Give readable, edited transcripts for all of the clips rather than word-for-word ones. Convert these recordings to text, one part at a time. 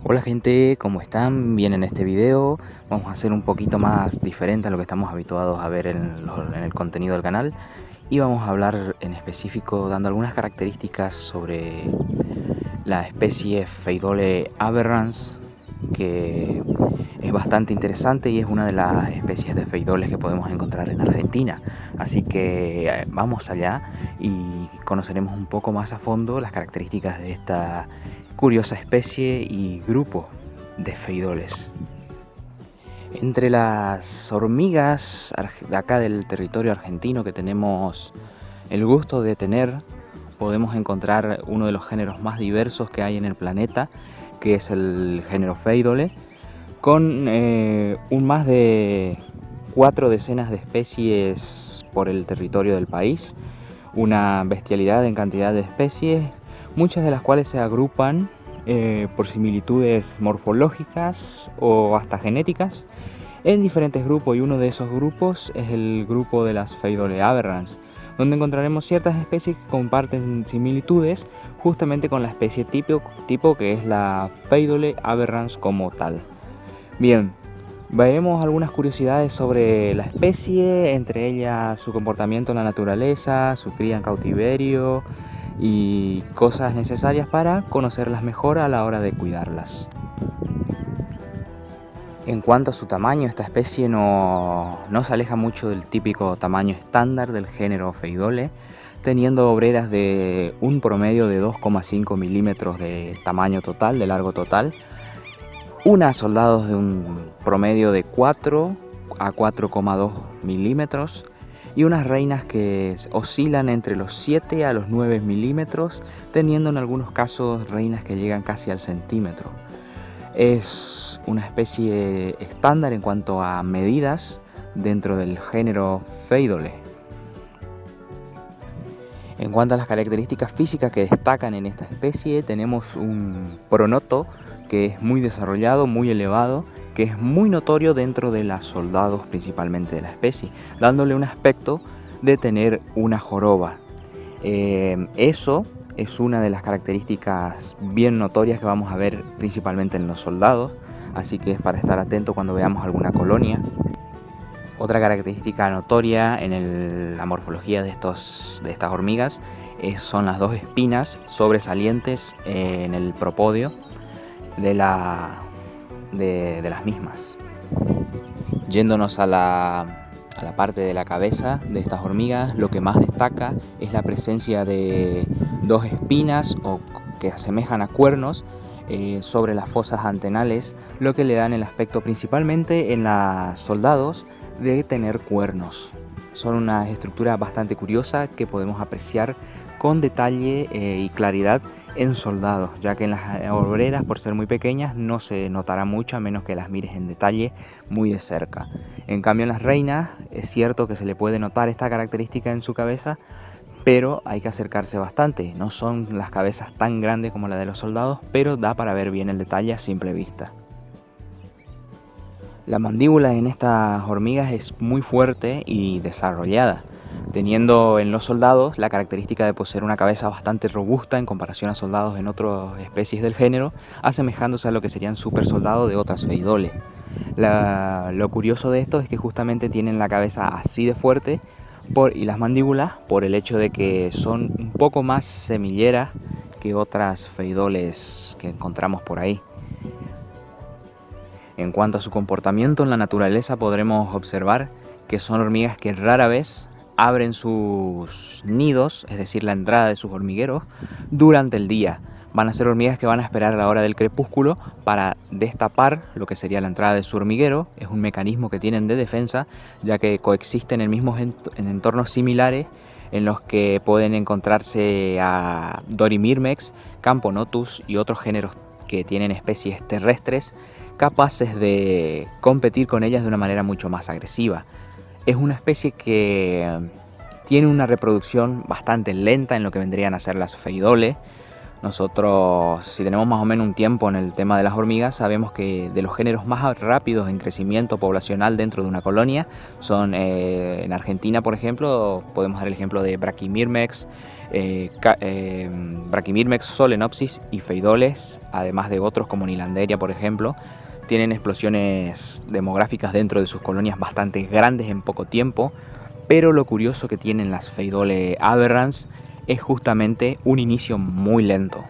Hola gente, ¿cómo están? Bien, en este video vamos a hacer un poquito más diferente a lo que estamos habituados a ver en el contenido del canal, y vamos a hablar en específico dando algunas características sobre la especie Pheidole aberrans, que es bastante interesante y es una de las especies de peidoles que podemos encontrar en Argentina. Así que vamos allá y conoceremos un poco más a fondo las características de esta curiosa especie y grupo de peidoles. Entre las hormigas de acá del territorio argentino que tenemos el gusto de tener, podemos encontrar uno de los géneros más diversos que hay en el planeta, que es el género Pheidole, con un más de 4 decenas de especies por el territorio del país, una bestialidad en cantidad de especies, muchas de las cuales se agrupan por similitudes morfológicas o hasta genéticas en diferentes grupos, y uno de esos grupos es el grupo de las Pheidole aberrans, donde encontraremos ciertas especies que comparten similitudes justamente con la especie tipo que es la Pheidole aberrans como tal. Bien, veremos algunas curiosidades sobre la especie, entre ellas su comportamiento en la naturaleza, su cría en cautiverio y cosas necesarias para conocerlas mejor a la hora de cuidarlas. En cuanto a su tamaño, esta especie no se aleja mucho del típico tamaño estándar del género Pheidole, teniendo obreras de un promedio de 2,5 milímetros de tamaño total, de largo total, unas soldados de un promedio de 4 a 4,2 milímetros y unas reinas que oscilan entre los 7 a los 9 milímetros, teniendo en algunos casos reinas que llegan casi al centímetro. Es una especie estándar en cuanto a medidas dentro del género Pheidole. En cuanto a las características físicas que destacan en esta especie, tenemos un pronoto que es muy desarrollado, muy elevado, que es muy notorio dentro de los soldados principalmente de la especie, dándole un aspecto de tener una joroba. Eso es una de las características bien notorias que vamos a ver principalmente en los soldados, así que es para estar atento cuando veamos alguna colonia. Otra característica notoria en la morfología de estas hormigas son las dos espinas sobresalientes en el propodio de las mismas. Yéndonos a la parte de la cabeza de estas hormigas, lo que más destaca es la presencia de dos espinas que asemejan a cuernos sobre las fosas antenales, lo que le dan el aspecto principalmente en los soldados de tener cuernos. Son una estructura bastante curiosa que podemos apreciar con detalle y claridad en soldados, ya que en las obreras, por ser muy pequeñas, no se notará mucho a menos que las mires en detalle muy de cerca. En cambio, en las reinas es cierto que se le puede notar esta característica en su cabeza, pero hay que acercarse bastante. No son las cabezas tan grandes como la de los soldados, pero da para ver bien el detalle a simple vista. La mandíbula en estas hormigas es muy fuerte y desarrollada, teniendo en los soldados la característica de poseer una cabeza bastante robusta en comparación a soldados en otras especies del género, asemejándose a lo que serían super soldados de otras Pheidole. Lo curioso de esto es que justamente tienen la cabeza así de fuerte y las mandíbulas por el hecho de que son un poco más semilleras que otras Pheidoles que encontramos por ahí. En cuanto a su comportamiento en la naturaleza, podremos observar que son hormigas que rara vez abren sus nidos, es decir, la entrada de sus hormigueros, durante el día. Van a ser hormigas que van a esperar a la hora del crepúsculo para destapar lo que sería la entrada de su hormiguero. Es un mecanismo que tienen de defensa, ya que coexisten en entornos similares en los que pueden encontrarse a Dorymirmex, Camponotus y otros géneros que tienen especies terrestres capaces de competir con ellas de una manera mucho más agresiva. Es una especie que tiene una reproducción bastante lenta en lo que vendrían a ser las Pheidole. Nosotros, si tenemos más o menos un tiempo en el tema de las hormigas, sabemos que de los géneros más rápidos en crecimiento poblacional dentro de una colonia son en Argentina, por ejemplo, podemos dar el ejemplo de Brachymirmex, Brachymyrmex solenopsis y Phaedoles, además de otros como Nylanderia, por ejemplo, tienen explosiones demográficas dentro de sus colonias bastante grandes en poco tiempo, pero lo curioso que tienen las Phaedole aberrans es justamente un inicio muy lento,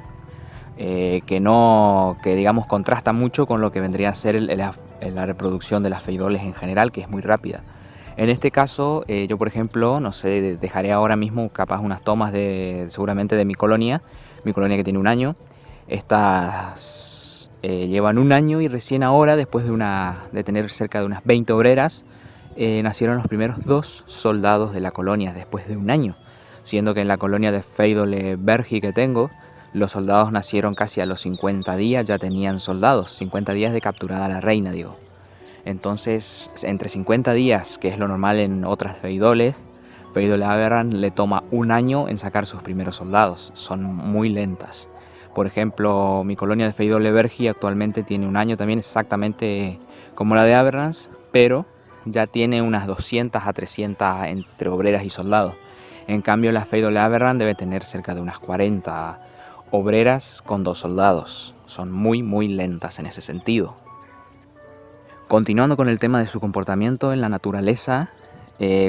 que digamos contrasta mucho con lo que vendría a ser la reproducción de las Phaedoles en general, que es muy rápida. En este caso, yo por ejemplo, no sé, dejaré ahora mismo capaz unas tomas seguramente de mi colonia que tiene 1 año. Estas llevan 1 año y recién ahora, después de tener cerca de unas 20 obreras, nacieron los primeros 2 soldados de la colonia después de 1 año, siendo que en la colonia de Phaedole bergi que tengo, los soldados nacieron casi a los 50 días, ya tenían soldados, 50 días de capturada la reina, digo. Entonces, entre 50 días, que es lo normal en otras Phaedole aberran le toma 1 año en sacar sus primeros soldados. Son muy lentas. Por ejemplo, mi colonia de Phaedole bergi actualmente tiene 1 año también, exactamente como la de aberrans, pero ya tiene unas 200 a 300 entre obreras y soldados. En cambio, la Phaedole aberran debe tener cerca de unas 40 obreras con 2 soldados. Son muy lentas en ese sentido. Continuando con el tema de su comportamiento en la naturaleza,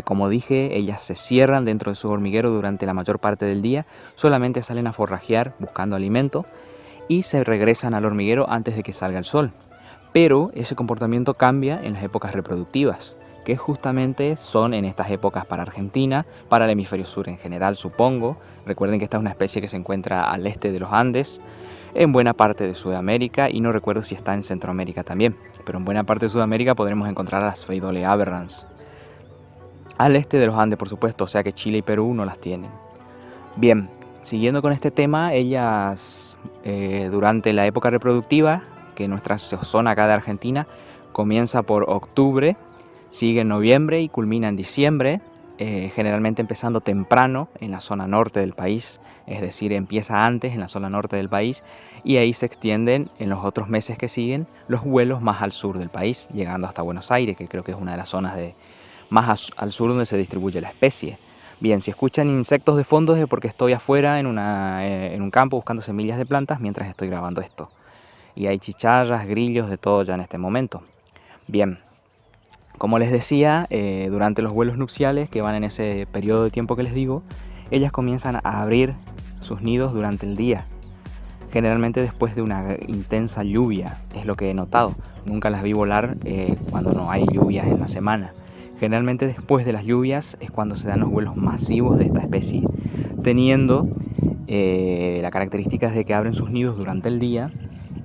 como dije, ellas se cierran dentro de su hormiguero durante la mayor parte del día, solamente salen a forrajear buscando alimento y se regresan al hormiguero antes de que salga el sol. Pero ese comportamiento cambia en las épocas reproductivas, que justamente son en estas épocas para Argentina, para el hemisferio sur en general, supongo. Recuerden que esta es una especie que se encuentra al este de los Andes, en buena parte de Sudamérica, y no recuerdo si está en Centroamérica también, pero en buena parte de Sudamérica podremos encontrar a las Phaedole aberrans. Al este de los Andes, por supuesto, o sea que Chile y Perú no las tienen. Bien, siguiendo con este tema, ellas durante la época reproductiva, que nuestra zona acá de Argentina comienza por octubre, sigue en noviembre y culmina en diciembre, generalmente empezando temprano en la zona norte del país, es decir, empieza antes en la zona norte del país y ahí se extienden en los otros meses que siguen los vuelos más al sur del país, llegando hasta Buenos Aires, que creo que es una de las zonas más al sur donde se distribuye la especie. Bien, si escuchan insectos de fondo es porque estoy afuera en un campo buscando semillas de plantas mientras estoy grabando esto. Y hay chicharras, grillos, de todo ya en este momento. Bien, como les decía, durante los vuelos nupciales que van en ese periodo de tiempo que les digo, ellas comienzan a abrir sus nidos durante el día, generalmente después de una intensa lluvia, es lo que he notado. Nunca las vi volar cuando no hay lluvias en la semana. Generalmente después de las lluvias es cuando se dan los vuelos masivos de esta especie, teniendo la característica de que abren sus nidos durante el día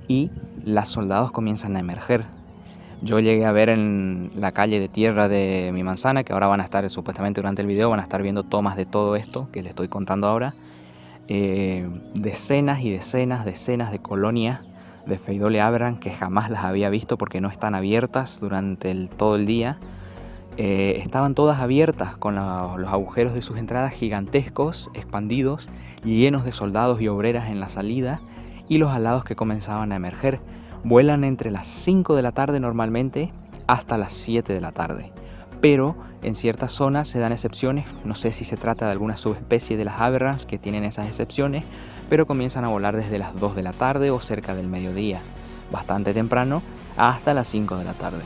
y las soldados comienzan a emerger. Yo llegué a ver en la calle de tierra de mi manzana, que ahora van a estar supuestamente durante el video, van a estar viendo tomas de todo esto que les estoy contando ahora, decenas y decenas de colonias de Phaedole aberrans que jamás las había visto porque no están abiertas durante todo el día. Estaban todas abiertas con los agujeros de sus entradas gigantescos, expandidos, llenos de soldados y obreras en la salida y los alados que comenzaban a emerger. Vuelan entre las 5 de la tarde normalmente hasta las 7 de la tarde, pero en ciertas zonas se dan excepciones. No sé si se trata de alguna subespecie de las aberrans que tienen esas excepciones, pero comienzan a volar desde las 2 de la tarde o cerca del mediodía, bastante temprano, hasta las 5 de la tarde.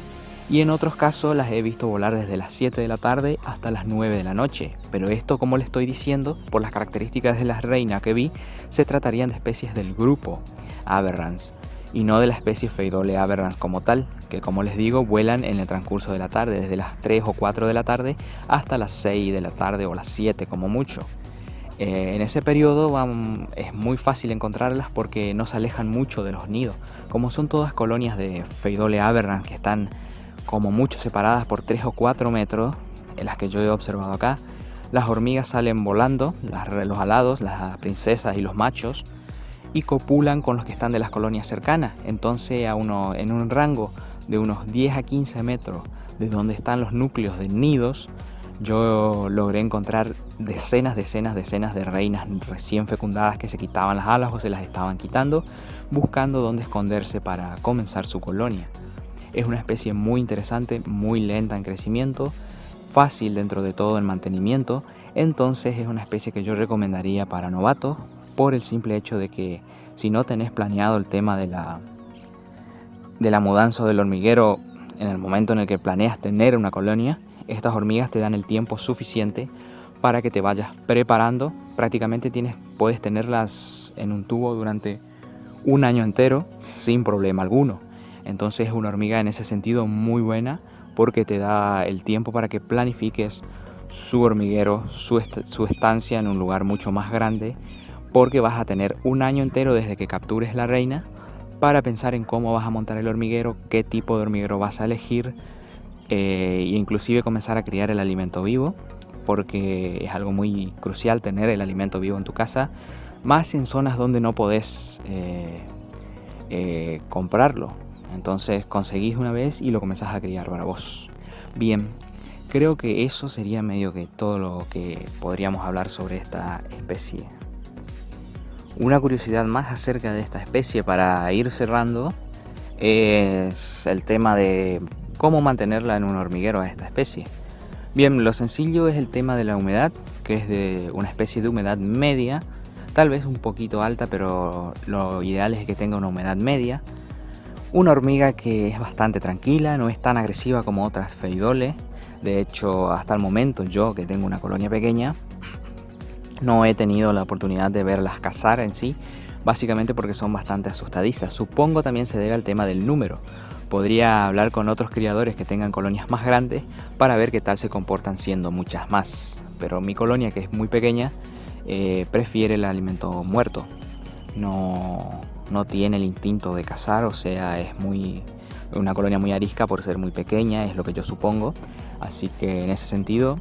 Y en otros casos las he visto volar desde las 7 de la tarde hasta las 9 de la noche, pero esto, como les estoy diciendo, por las características de las reinas que vi, se tratarían de especies del grupo aberrans y no de la especie Phaedole aberrans como tal, que como les digo vuelan en el transcurso de la tarde, desde las 3 o 4 de la tarde hasta las 6 de la tarde o las 7 como mucho. En ese periodo es muy fácil encontrarlas porque no se alejan mucho de los nidos, como son todas colonias de Phaedole aberrans que están como mucho separadas por 3 o 4 metros, en las que yo he observado acá. Las hormigas salen volando, los alados, las princesas y los machos, y copulan con los que están de las colonias cercanas. Entonces en un rango de unos 10 a 15 metros de donde están los núcleos de nidos, yo logré encontrar decenas de reinas recién fecundadas que se quitaban las alas o se las estaban quitando, buscando dónde esconderse para comenzar su colonia. Es una especie muy interesante, muy lenta en crecimiento, fácil dentro de todo en mantenimiento Entonces es una especie que yo recomendaría para novatos por el simple hecho de que si no tenés planeado el tema de la mudanza del hormiguero en el momento en el que planeas tener una colonia, estas hormigas te dan el tiempo suficiente para que te vayas preparando. Prácticamente puedes tenerlas en un tubo durante un año entero sin problema alguno. Entonces es una hormiga en ese sentido muy buena porque te da el tiempo para que planifiques su hormiguero, su estancia en un lugar mucho más grande, porque vas a tener un año entero desde que captures la reina para pensar en cómo vas a montar el hormiguero, qué tipo de hormiguero vas a elegir, e inclusive comenzar a criar el alimento vivo, porque es algo muy crucial tener el alimento vivo en tu casa, más en zonas donde no podés comprarlo. Entonces conseguís una vez y lo comenzás a criar para vos. Bien, creo que eso sería medio que todo lo que podríamos hablar sobre esta especie. Una curiosidad más acerca de esta especie para ir cerrando es el tema de cómo mantenerla en un hormiguero a esta especie. Bien, lo sencillo es el tema de la humedad, que es de una especie de humedad media, tal vez un poquito alta, pero lo ideal es que tenga una humedad media. Una hormiga que es bastante tranquila, no es tan agresiva como otras feidoles. De hecho, hasta el momento yo, que tengo una colonia pequeña, no he tenido la oportunidad de verlas cazar en sí, básicamente porque son bastante asustadizas. Supongo también se debe al tema del número. Podría hablar con otros criadores que tengan colonias más grandes para ver qué tal se comportan siendo muchas más. Pero mi colonia, que es muy pequeña, prefiere el alimento muerto. No tiene el instinto de cazar, o sea, es una colonia muy arisca por ser muy pequeña, es lo que yo supongo. Así que en ese sentido,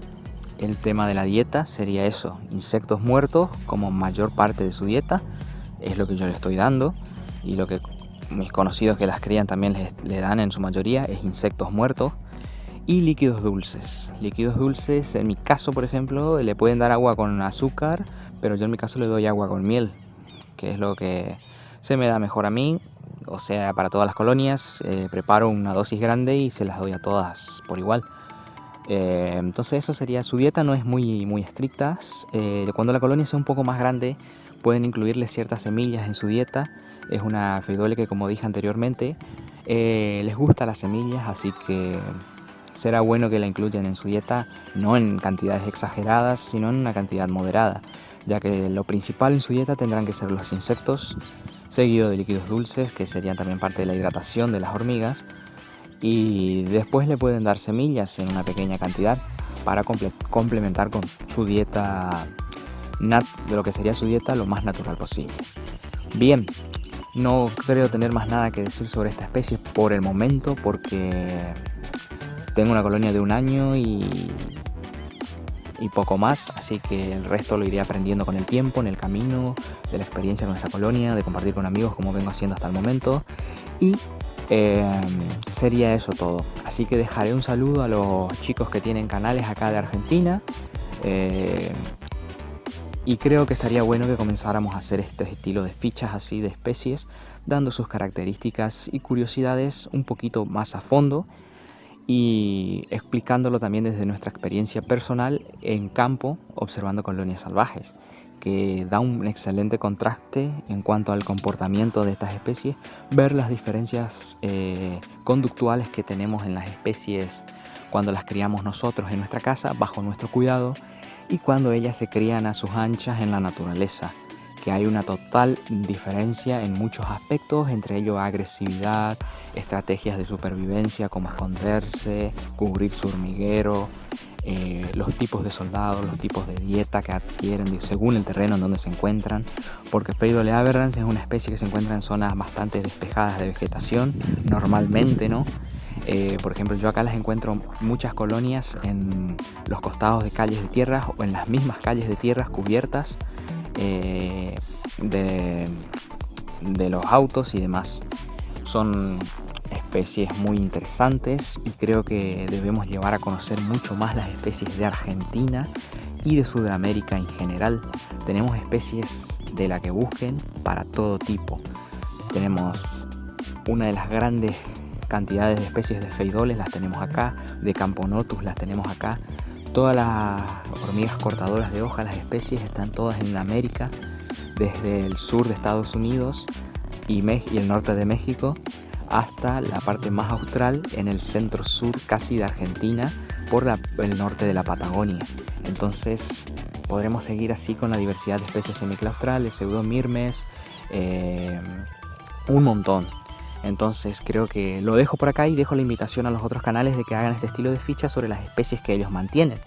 el tema de la dieta sería eso, insectos muertos como mayor parte de su dieta, es lo que yo le estoy dando, y lo que mis conocidos que las crían también le dan en su mayoría es insectos muertos y líquidos dulces. Líquidos dulces, en mi caso por ejemplo, le pueden dar agua con azúcar, pero yo en mi caso le doy agua con miel, que es lo que se me da mejor a mí. O sea, para todas las colonias preparo una dosis grande y se las doy a todas por igual. Entonces eso sería, su dieta no es muy estricta. Cuando la colonia sea un poco más grande pueden incluirle ciertas semillas en su dieta. Es una feidole que, como dije anteriormente, les gusta las semillas, así que será bueno que la incluyan en su dieta, no en cantidades exageradas, sino en una cantidad moderada, ya que lo principal en su dieta tendrán que ser los insectos, seguido de líquidos dulces, que serían también parte de la hidratación de las hormigas, y después le pueden dar semillas en una pequeña cantidad para complementar con su dieta, de lo que sería su dieta lo más natural posible. Bien, no creo tener más nada que decir sobre esta especie por el momento, porque tengo una colonia de un año y poco más, así que el resto lo iré aprendiendo con el tiempo, en el camino de la experiencia con esta colonia, de compartir con amigos como vengo haciendo hasta el momento, y sería eso todo. Así que dejaré un saludo a los chicos que tienen canales acá de Argentina, y creo que estaría bueno que comenzáramos a hacer este estilo de fichas así de especies, dando sus características y curiosidades un poquito más a fondo, y explicándolo también desde nuestra experiencia personal en campo, observando colonias salvajes, que da un excelente contraste en cuanto al comportamiento de estas especies, ver las diferencias conductuales que tenemos en las especies cuando las criamos nosotros en nuestra casa, bajo nuestro cuidado, y cuando ellas se crían a sus anchas en la naturaleza, que hay una total diferencia en muchos aspectos, entre ellos agresividad, estrategias de supervivencia como esconderse, cubrir su hormiguero, los tipos de soldados, los tipos de dieta que adquieren según el terreno en donde se encuentran, porque Pheidole aberrans es una especie que se encuentra en zonas bastante despejadas de vegetación, normalmente, ¿no? Por ejemplo, yo acá las encuentro muchas colonias en los costados de calles de tierras o en las mismas calles de tierras cubiertas de los autos y demás. Son especies muy interesantes y creo que debemos llevar a conocer mucho más las especies de Argentina y de Sudamérica en general. Tenemos especies de la que busquen para todo tipo. Tenemos una de las grandes cantidades de especies de feidoles, las tenemos acá, de Camponotus las tenemos acá. Todas las hormigas cortadoras de hoja. Las especies están todas en América, desde el sur de Estados Unidos y el norte de México hasta la parte más austral en el centro sur casi de Argentina por el norte de la Patagonia. Entonces podremos seguir así con la diversidad de especies semiclaustrales, pseudomirmes, un montón. Entonces creo que lo dejo por acá y dejo la invitación a los otros canales de que hagan este estilo de fichas sobre las especies que ellos mantienen.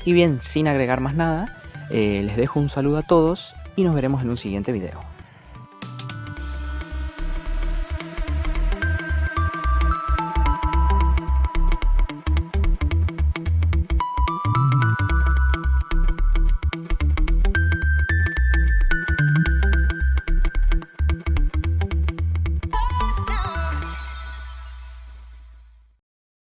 Y bien, sin agregar más nada, les dejo un saludo a todos y nos veremos en un siguiente video.